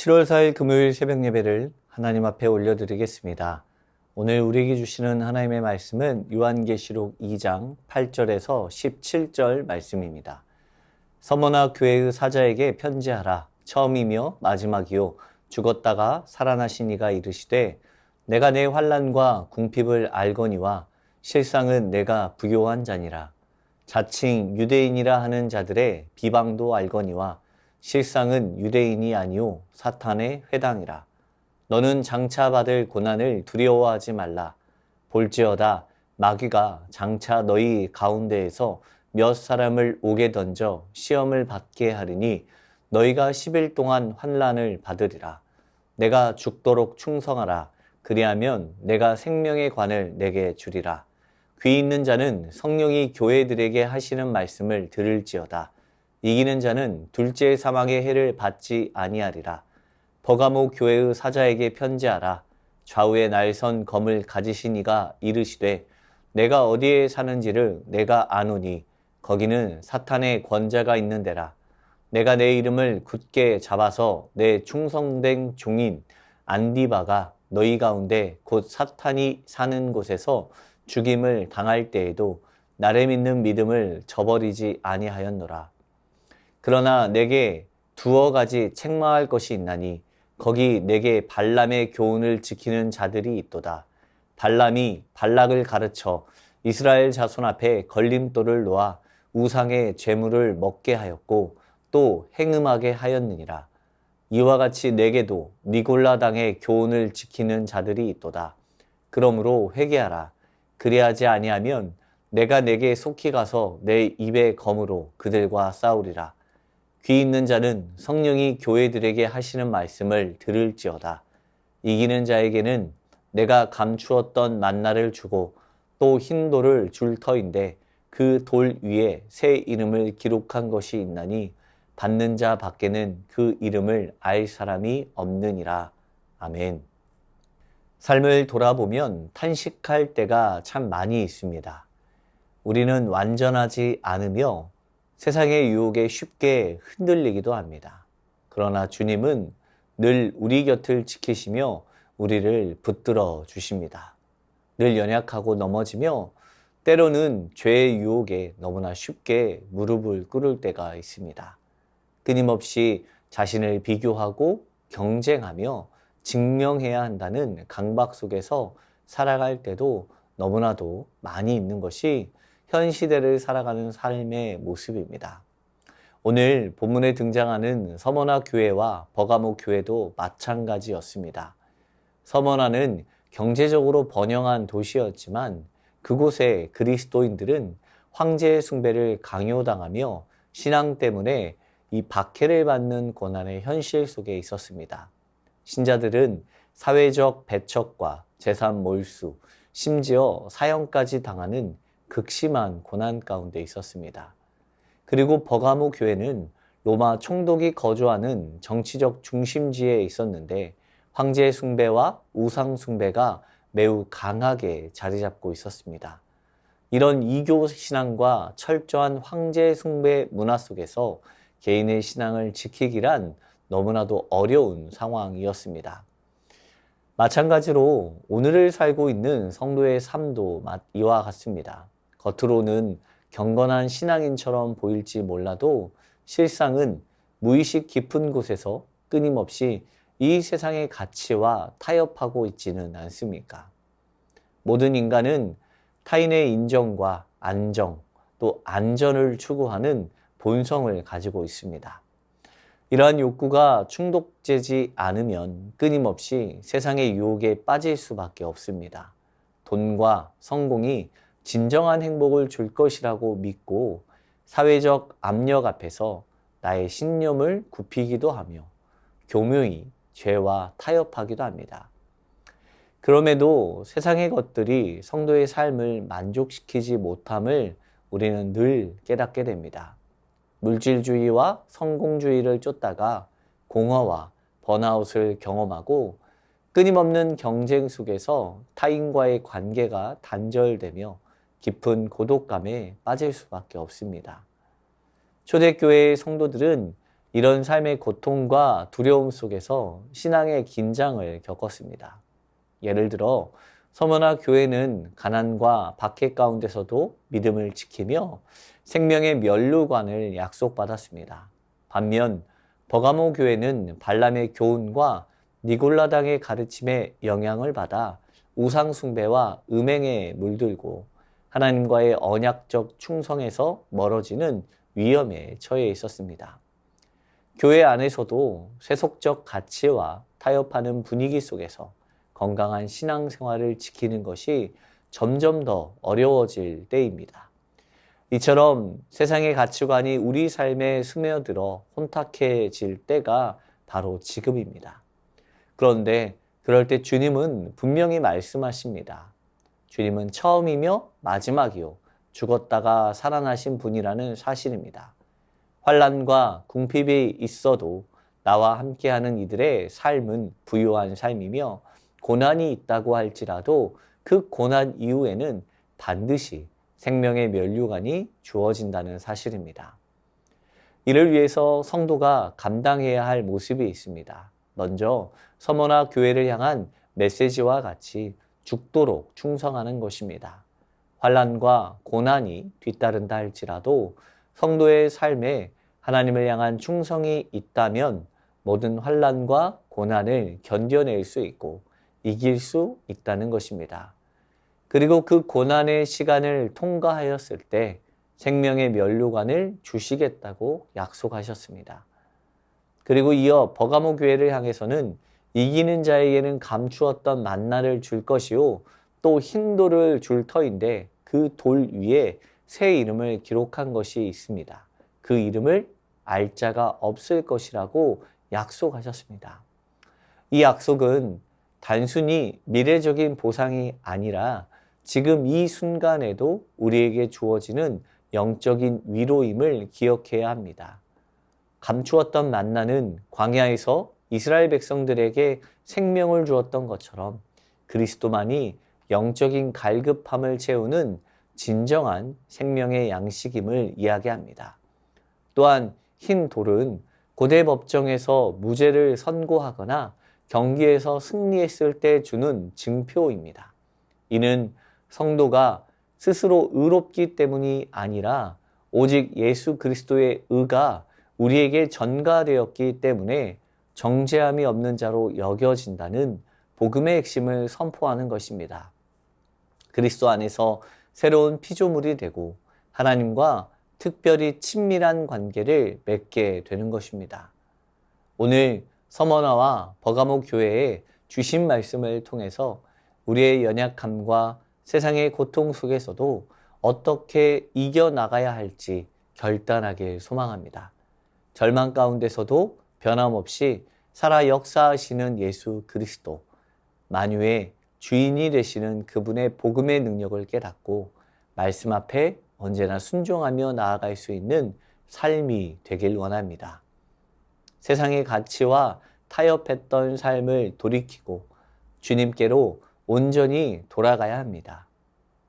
7월 4일 금요일 새벽 예배를 하나님 앞에 올려드리겠습니다. 오늘 우리에게 주시는 하나님의 말씀은 요한계시록 2장 8절에서 17절 말씀입니다. 서머나 교회의 사자에게 편지하라. 처음이며 마지막이요 죽었다가 살아나신 이가 이르시되 내가 내 환난과 궁핍을 알거니와 실상은 내가 부요한 자니라. 자칭 유대인이라 하는 자들의 비방도 알거니와 실상은 유대인이 아니오 사탄의 회당이라. 너는 장차 받을 고난을 두려워하지 말라. 볼지어다 마귀가 장차 너희 가운데에서 몇 사람을 옥에 던져 시험을 받게 하리니 너희가 10일 동안 환난을 받으리라. 내가 죽도록 충성하라. 그리하면 내가 생명의 관을 내게 주리라. 귀 있는 자는 성령이 교회들에게 하시는 말씀을 들을지어다. 이기는 자는 둘째 사망의 해를 받지 아니하리라. 버가모 교회의 사자에게 편지하라. 좌우에 날선 검을 가지신 이가 이르시되 내가 어디에 사는지를 내가 아노니 거기는 사탄의 권자가 있는 데라. 내가 내 이름을 굳게 잡아서 내 충성된 종인 안디바가 너희 가운데 곧 사탄이 사는 곳에서 죽임을 당할 때에도 나를 믿는 믿음을 저버리지 아니하였노라. 그러나 내게 두어 가지 책망할 것이 있나니 거기 내게 발람의 교훈을 지키는 자들이 있도다. 발람이 발락을 가르쳐 이스라엘 자손 앞에 걸림돌을 놓아 우상의 재물을 먹게 하였고 또 행음하게 하였느니라. 이와 같이 내게도 니골라 당의 교훈을 지키는 자들이 있도다. 그러므로 회개하라. 그리하지 아니하면 내가 내게 속히 가서 내 입의 검으로 그들과 싸우리라. 귀 있는 자는 성령이 교회들에게 하시는 말씀을 들을지어다. 이기는 자에게는 내가 감추었던 만나를 주고 또 흰 돌을 줄 터인데 그 돌 위에 새 이름을 기록한 것이 있나니 받는 자 밖에는 그 이름을 알 사람이 없느니라. 아멘. 삶을 돌아보면 탄식할 때가 참 많이 있습니다. 우리는 완전하지 않으며 세상의 유혹에 쉽게 흔들리기도 합니다. 그러나 주님은 늘 우리 곁을 지키시며 우리를 붙들어 주십니다. 늘 연약하고 넘어지며 때로는 죄의 유혹에 너무나 쉽게 무릎을 꿇을 때가 있습니다. 끊임없이 자신을 비교하고 경쟁하며 증명해야 한다는 강박 속에서 살아갈 때도 너무나도 많이 있는 것이 현 시대를 살아가는 삶의 모습입니다. 오늘 본문에 등장하는 서머나 교회와 버가모 교회도 마찬가지였습니다. 서머나는 경제적으로 번영한 도시였지만 그곳의 그리스도인들은 황제 숭배를 강요당하며 신앙 때문에 이 박해를 받는 고난의 현실 속에 있었습니다. 신자들은 사회적 배척과 재산 몰수, 심지어 사형까지 당하는 극심한 고난 가운데 있었습니다. 그리고 버가모 교회는 로마 총독이 거주하는 정치적 중심지에 있었는데 황제 숭배와 우상 숭배가 매우 강하게 자리 잡고 있었습니다. 이런 이교 신앙과 철저한 황제 숭배 문화 속에서 개인의 신앙을 지키기란 너무나도 어려운 상황이었습니다. 마찬가지로 오늘을 살고 있는 성도의 삶도 이와 같습니다. 겉으로는 경건한 신앙인처럼 보일지 몰라도 실상은 무의식 깊은 곳에서 끊임없이 이 세상의 가치와 타협하고 있지는 않습니까? 모든 인간은 타인의 인정과 안정, 또 안전을 추구하는 본성을 가지고 있습니다. 이러한 욕구가 충족되지 않으면 끊임없이 세상의 유혹에 빠질 수밖에 없습니다. 돈과 성공이 진정한 행복을 줄 것이라고 믿고 사회적 압력 앞에서 나의 신념을 굽히기도 하며 교묘히 죄와 타협하기도 합니다. 그럼에도 세상의 것들이 성도의 삶을 만족시키지 못함을 우리는 늘 깨닫게 됩니다. 물질주의와 성공주의를 쫓다가 공허와 번아웃을 경험하고 끊임없는 경쟁 속에서 타인과의 관계가 단절되며 깊은 고독감에 빠질 수밖에 없습니다. 초대교회의 성도들은 이런 삶의 고통과 두려움 속에서 신앙의 긴장을 겪었습니다. 예를 들어 서머나 교회는 가난과 박해 가운데서도 믿음을 지키며 생명의 면류관을 약속받았습니다. 반면 버가모 교회는 발람의 교훈과 니골라당의 가르침에 영향을 받아 우상 숭배와 음행에 물들고 하나님과의 언약적 충성에서 멀어지는 위험에 처해 있었습니다. 교회 안에서도 세속적 가치와 타협하는 분위기 속에서 건강한 신앙생활을 지키는 것이 점점 더 어려워질 때입니다. 이처럼 세상의 가치관이 우리 삶에 스며들어 혼탁해질 때가 바로 지금입니다. 그런데 그럴 때 주님은 분명히 말씀하십니다. 주님은 처음이며 마지막이요 죽었다가 살아나신 분이라는 사실입니다. 환난과 궁핍이 있어도 나와 함께하는 이들의 삶은 부유한 삶이며 고난이 있다고 할지라도 그 고난 이후에는 반드시 생명의 면류관이 주어진다는 사실입니다. 이를 위해서 성도가 감당해야 할 모습이 있습니다. 먼저 서머나 교회를 향한 메시지와 같이 죽도록 충성하는 것입니다. 환난과 고난이 뒤따른다 할지라도 성도의 삶에 하나님을 향한 충성이 있다면 모든 환난과 고난을 견뎌낼 수 있고 이길 수 있다는 것입니다. 그리고 그 고난의 시간을 통과하였을 때 생명의 면류관을 주시겠다고 약속하셨습니다. 그리고 이어 버가모 교회를 향해서는 이기는 자에게는 감추었던 만나를 줄 것이요 또 흰 돌을 줄 터인데 그 돌 위에 새 이름을 기록한 것이 있습니다. 그 이름을 알 자가 없을 것이라고 약속하셨습니다. 이 약속은 단순히 미래적인 보상이 아니라 지금 이 순간에도 우리에게 주어지는 영적인 위로임을 기억해야 합니다. 감추었던 만나는 광야에서 이스라엘 백성들에게 생명을 주었던 것처럼 그리스도만이 영적인 갈급함을 채우는 진정한 생명의 양식임을 이야기합니다. 또한 흰 돌은 고대 법정에서 무죄를 선고하거나 경기에서 승리했을 때 주는 증표입니다. 이는 성도가 스스로 의롭기 때문이 아니라 오직 예수 그리스도의 의가 우리에게 전가되었기 때문에 정죄함이 없는 자로 여겨진다는 복음의 핵심을 선포하는 것입니다. 그리스도 안에서 새로운 피조물이 되고 하나님과 특별히 친밀한 관계를 맺게 되는 것입니다. 오늘 서머나와 버가모 교회에 주신 말씀을 통해서 우리의 연약함과 세상의 고통 속에서도 어떻게 이겨나가야 할지 결단하길 소망합니다. 절망 가운데서도 변함없이 살아 역사하시는 예수 그리스도, 만유의 주인이 되시는 그분의 복음의 능력을 깨닫고 말씀 앞에 언제나 순종하며 나아갈 수 있는 삶이 되길 원합니다. 세상의 가치와 타협했던 삶을 돌이키고 주님께로 온전히 돌아가야 합니다.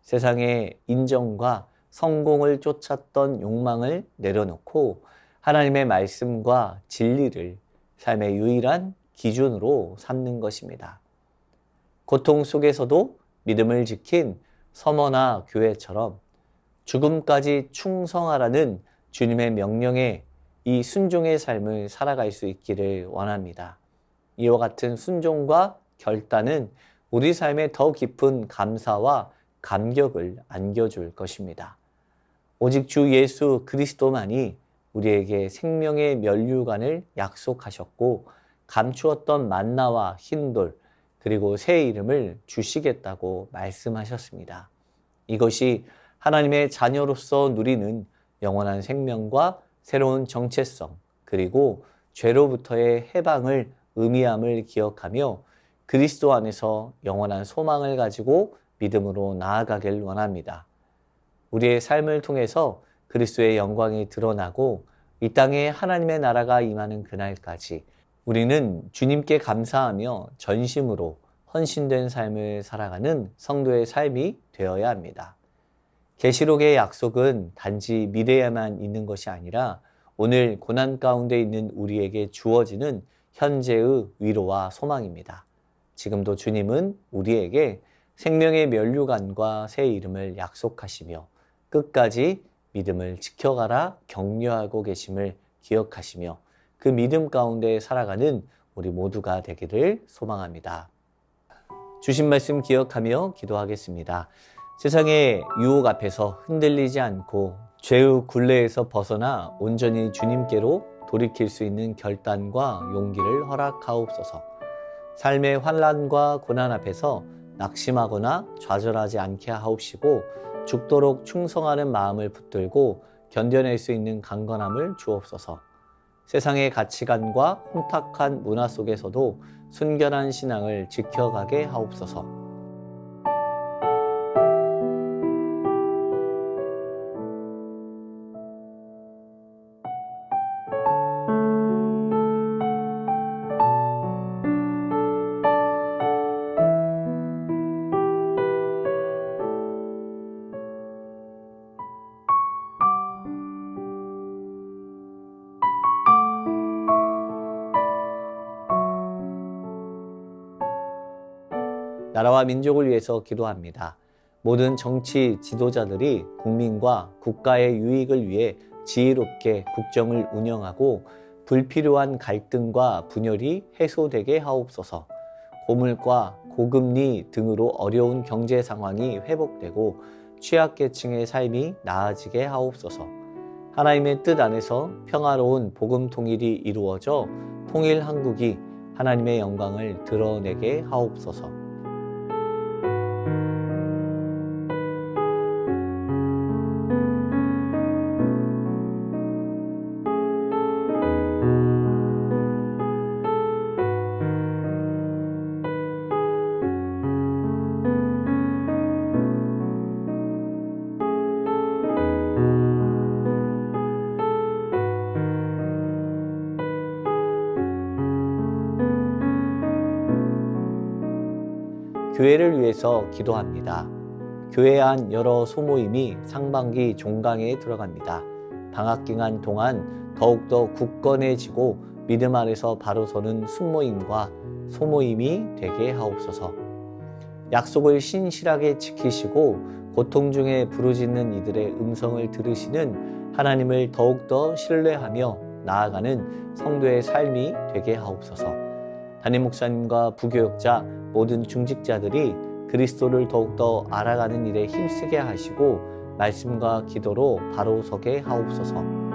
세상의 인정과 성공을 쫓았던 욕망을 내려놓고 하나님의 말씀과 진리를 삶의 유일한 기준으로 삼는 것입니다. 고통 속에서도 믿음을 지킨 서머나 교회처럼 죽음까지 충성하라는 주님의 명령에 이 순종의 삶을 살아갈 수 있기를 원합니다. 이와 같은 순종과 결단은 우리 삶에 더 깊은 감사와 감격을 안겨줄 것입니다. 오직 주 예수 그리스도만이 우리에게 생명의 면류관을 약속하셨고 감추었던 만나와 흰돌 그리고 새 이름을 주시겠다고 말씀하셨습니다. 이것이 하나님의 자녀로서 누리는 영원한 생명과 새로운 정체성 그리고 죄로부터의 해방을 의미함을 기억하며 그리스도 안에서 영원한 소망을 가지고 믿음으로 나아가길 원합니다. 우리의 삶을 통해서 그리스도의 영광이 드러나고 이 땅에 하나님의 나라가 임하는 그날까지 우리는 주님께 감사하며 전심으로 헌신된 삶을 살아가는 성도의 삶이 되어야 합니다. 계시록의 약속은 단지 미래에만 있는 것이 아니라 오늘 고난 가운데 있는 우리에게 주어지는 현재의 위로와 소망입니다. 지금도 주님은 우리에게 생명의 면류관과 새 이름을 약속하시며 끝까지 믿음을 지켜가라 격려하고 계심을 기억하시며 그 믿음 가운데 살아가는 우리 모두가 되기를 소망합니다. 주신 말씀 기억하며 기도하겠습니다. 세상의 유혹 앞에서 흔들리지 않고 죄의 굴레에서 벗어나 온전히 주님께로 돌이킬 수 있는 결단과 용기를 허락하옵소서. 삶의 환난과 고난 앞에서 낙심하거나 좌절하지 않게 하옵시고 죽도록 충성하는 마음을 붙들고 견뎌낼 수 있는 강건함을 주옵소서. 세상의 가치관과 혼탁한 문화 속에서도 순결한 신앙을 지켜가게 하옵소서. 나라와 민족을 위해서 기도합니다. 모든 정치 지도자들이 국민과 국가의 유익을 위해 지혜롭게 국정을 운영하고 불필요한 갈등과 분열이 해소되게 하옵소서. 고물가, 고금리 등으로 어려운 경제 상황이 회복되고 취약계층의 삶이 나아지게 하옵소서. 하나님의 뜻 안에서 평화로운 복음 통일이 이루어져 통일 한국이 하나님의 영광을 드러내게 하옵소서. 교회를 위해서 기도합니다. 교회 안 여러 소모임이 상반기 종강에 들어갑니다. 방학기간 동안 더욱더 굳건해지고 믿음 안에서 바로 서는 순모임과 소모임이 되게 하옵소서. 약속을 신실하게 지키시고 고통 중에 부르짖는 이들의 음성을 들으시는 하나님을 더욱더 신뢰하며 나아가는 성도의 삶이 되게 하옵소서. 담임 목사님과 부교역자 모든 중직자들이 그리스도를 더욱더 알아가는 일에 힘쓰게 하시고 말씀과 기도로 바로 서게 하옵소서.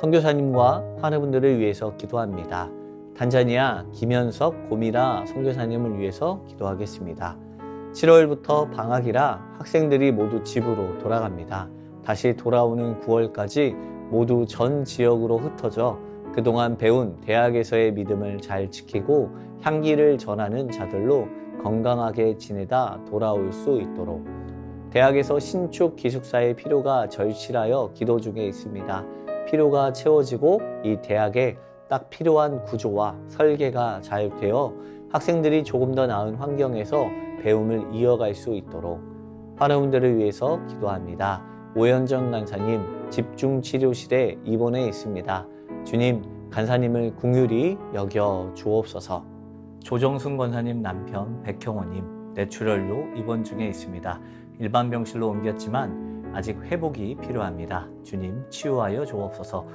선교사님과 환우분들을 위해서 기도합니다. 탄자니아 김현석 고미라 선교사님을 위해서 기도하겠습니다. 7월부터 방학이라 학생들이 모두 집으로 돌아갑니다. 다시 돌아오는 9월까지 모두 전 지역으로 흩어져 그동안 배운 대학에서의 믿음을 잘 지키고 향기를 전하는 자들로 건강하게 지내다 돌아올 수 있도록 대학에서 신축 기숙사의 필요가 절실하여 기도 중에 있습니다. 필요가 채워지고 이 대학에 딱 필요한 구조와 설계가 잘 되어 학생들이 조금 더 나은 환경에서 배움을 이어갈 수 있도록 환우분들을 위해서 기도합니다. 오현정 간사님 집중치료실에 입원해 있습니다. 주님, 간사님을 긍휼히 여겨 주옵소서. 조정순 권사님 남편 백형호님 뇌출혈로 입원 중에 있습니다. 일반 병실로 옮겼지만 아직 회복이 필요합니다. 주님 치유하여 주옵소서.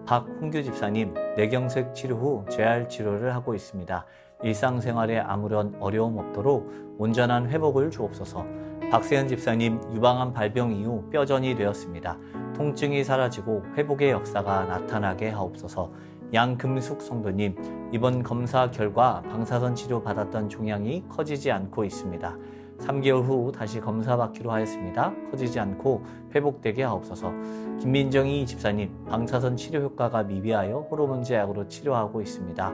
박홍규 집사님 뇌경색 치료 후 재활 치료를 하고 있습니다. 일상생활에 아무런 어려움 없도록 온전한 회복을 주옵소서. 박세현 집사님 유방암 발병 이후 뼈전이 되었습니다. 통증이 사라지고 회복의 역사가 나타나게 하옵소서. 양금숙 성도님 이번 검사 결과 방사선 치료 받았던 종양이 커지지 않고 있습니다. 3개월 후 다시 검사받기로 하였습니다. 커지지 않고 회복되게 하옵소서. 김민정희 집사님, 방사선 치료 효과가 미비하여 호르몬 제약으로 치료하고 있습니다.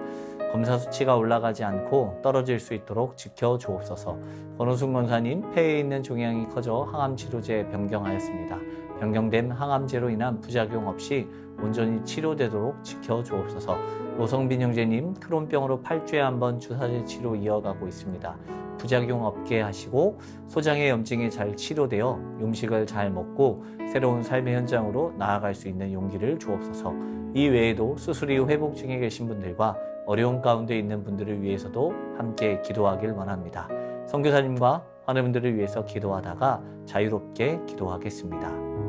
검사 수치가 올라가지 않고 떨어질 수 있도록 지켜주옵소서. 권호숙 원사님, 폐에 있는 종양이 커져 항암치료제 변경하였습니다. 변경된 항암제로 인한 부작용 없이 온전히 치료되도록 지켜주옵소서. 노성빈 형제님, 크론병으로 8주에 한 번 주사제 치료 이어가고 있습니다. 부작용 없게 하시고 소장의 염증이 잘 치료되어 음식을 잘 먹고 새로운 삶의 현장으로 나아갈 수 있는 용기를 주옵소서. 이 외에도 수술 이후 회복 중에 계신 분들과 어려운 가운데 있는 분들을 위해서도 함께 기도하길 원합니다. 선교사님과 환우분들을 위해서 기도하다가 자유롭게 기도하겠습니다.